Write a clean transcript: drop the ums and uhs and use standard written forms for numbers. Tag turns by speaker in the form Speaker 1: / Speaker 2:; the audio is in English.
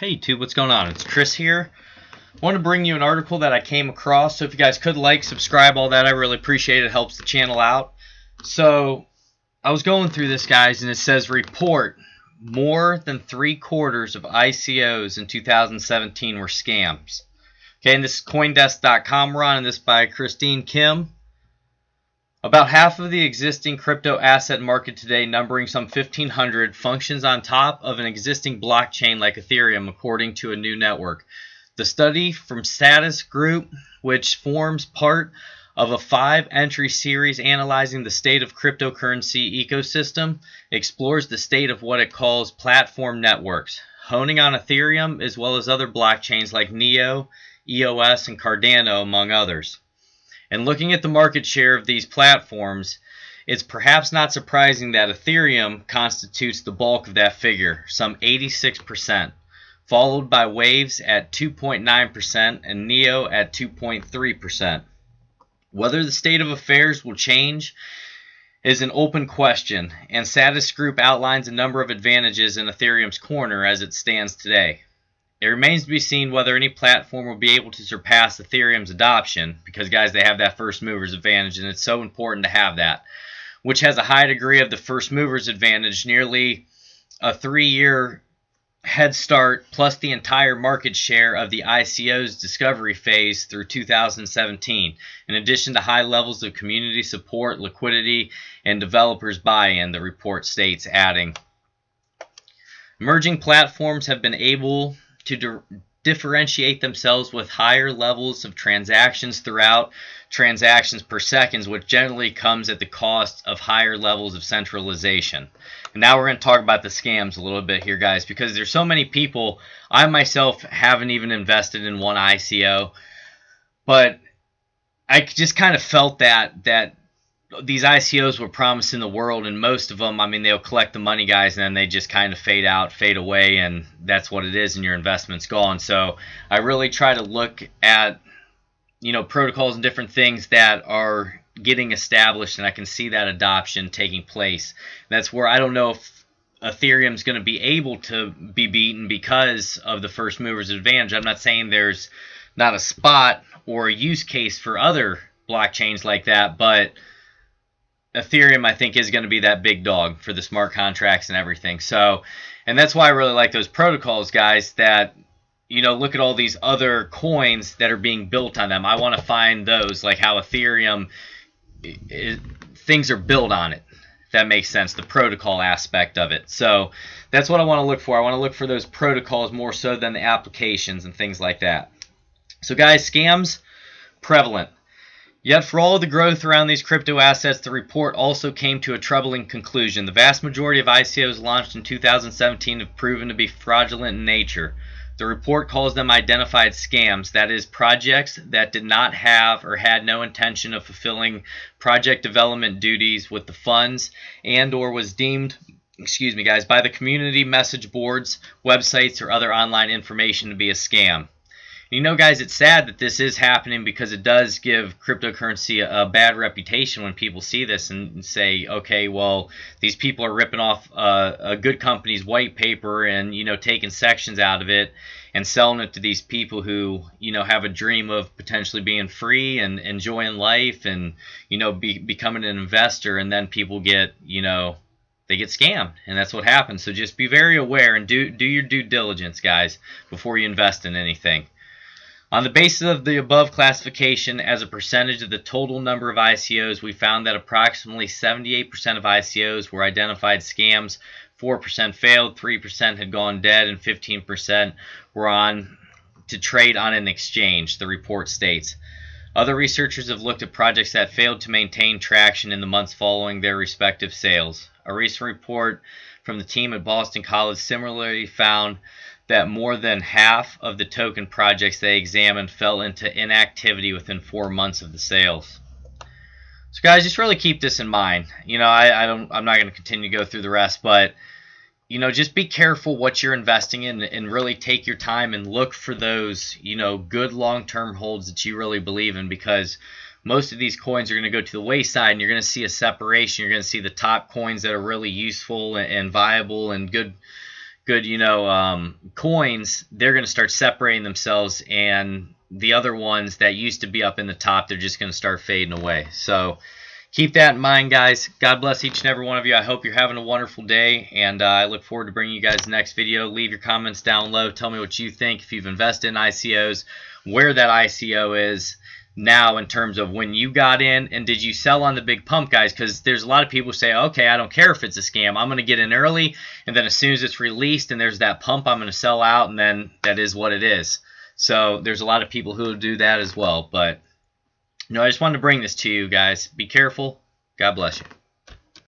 Speaker 1: Hey YouTube, what's going on? It's Chris here. I want to bring you an article that I came across, so if you guys could like, subscribe, all that, I really appreciate it. It helps the channel out. So I was going through this, guys, and it says report more than 3/4 of ICOs in 2017 were scams. Okay, and this is Coindesk.com run, and this by Christine Kim. About half of the existing crypto asset market today, numbering some 1,500, functions on top of an existing blockchain like Ethereum, according to a new network. The study from Status Group, which forms part of a 5-entry series analyzing the state of cryptocurrency ecosystem, explores the state of what it calls platform networks, honing on Ethereum as well as other blockchains like Neo, EOS, and Cardano, among others. And looking at the market share of these platforms, it's perhaps not surprising that Ethereum constitutes the bulk of that figure, some 86%, followed by Waves at 2.9% and Neo at 2.3%. Whether the state of affairs will change is an open question, and Status Group outlines a number of advantages in Ethereum's corner as it stands today. It remains to be seen whether any platform will be able to surpass Ethereum's adoption, because, guys, they have that first mover's advantage, and it's so important to have that, which has a high degree of the first mover's advantage, nearly a 3-year head start, plus the entire market share of the ICO's discovery phase through 2017, in addition to high levels of community support, liquidity, and developers' buy-in, the report states, adding, emerging platforms have been able to differentiate themselves with higher levels of transactions throughout transactions per second, which generally comes at the cost of higher levels of centralization. And now we're going to talk about the scams a little bit here, guys, because there's so many people. I myself haven't even invested in one ICO, but I just kind of felt that these ICOs were promising the world, and most of them, I mean, they'll collect the money, guys, and then they just kind of fade out, fade away, and that's what it is, and your investment's gone. So I really try to look at, protocols and different things that are getting established, and I can see that adoption taking place. That's where I don't know if Ethereum's going to be able to be beaten because of the first mover's advantage. I'm not saying there's not a spot or a use case for other blockchains like that, but Ethereum, I think, is going to be that big dog for the smart contracts and everything. So, and that's why I really like those protocols, guys, that, look at all these other coins that are being built on them. I want to find those, like how Ethereum, things are built on it, if that makes sense, the protocol aspect of it. So that's what I want to look for. I want to look for those protocols more so than the applications and things like that. So, guys, scams, prevalent. Yet for all of the growth around these crypto assets, the report also came to a troubling conclusion. The vast majority of ICOs launched in 2017 have proven to be fraudulent in nature. The report calls them identified scams, that is, projects that did not have or had no intention of fulfilling project development duties with the funds and or was deemed, by the community message boards, websites, or other online information to be a scam. Guys, it's sad that this is happening because it does give cryptocurrency a bad reputation when people see this and say, okay, well, these people are ripping off a good company's white paper and, taking sections out of it and selling it to these people who, have a dream of potentially being free and enjoying life and, becoming an investor, and then people get, they get scammed, and that's what happens. So just be very aware and do your due diligence, guys, before you invest in anything. On the basis of the above classification as a percentage of the total number of ICOs, we found that approximately 78% of ICOs were identified scams, 4% failed, 3% had gone dead, and 15% were on to trade on an exchange, the report states. Other researchers have looked at projects that failed to maintain traction in the months following their respective sales. A recent report from the team at Boston College similarly found that more than half of the token projects they examined fell into inactivity within 4 months of the sales. So, guys, just really keep this in mind. I'm not going to continue to go through the rest, but just be careful what you're investing in and really take your time and look for those good long-term holds that you really believe in, because most of these coins are going to go to the wayside, and you're going to see a separation. You're going to see the top coins that are really useful and viable and good good, coins, they're going to start separating themselves, and the other ones that used to be up in the top, they're just going to start fading away. So keep that in mind, guys. God bless each and every one of you. I hope you're having a wonderful day, and I look forward to bringing you guys the next video. Leave your comments down low. Tell me what you think, if you've invested in ICOs, where that ICO is now in terms of when you got in, and did you sell on the big pump, guys? Because there's a lot of people who say, okay, I don't care if it's a scam. I'm going to get in early, and then as soon as it's released and there's that pump, I'm going to sell out, and then that is what it is. So there's a lot of people who do that as well. But I just wanted to bring this to you guys. Be careful. God bless you.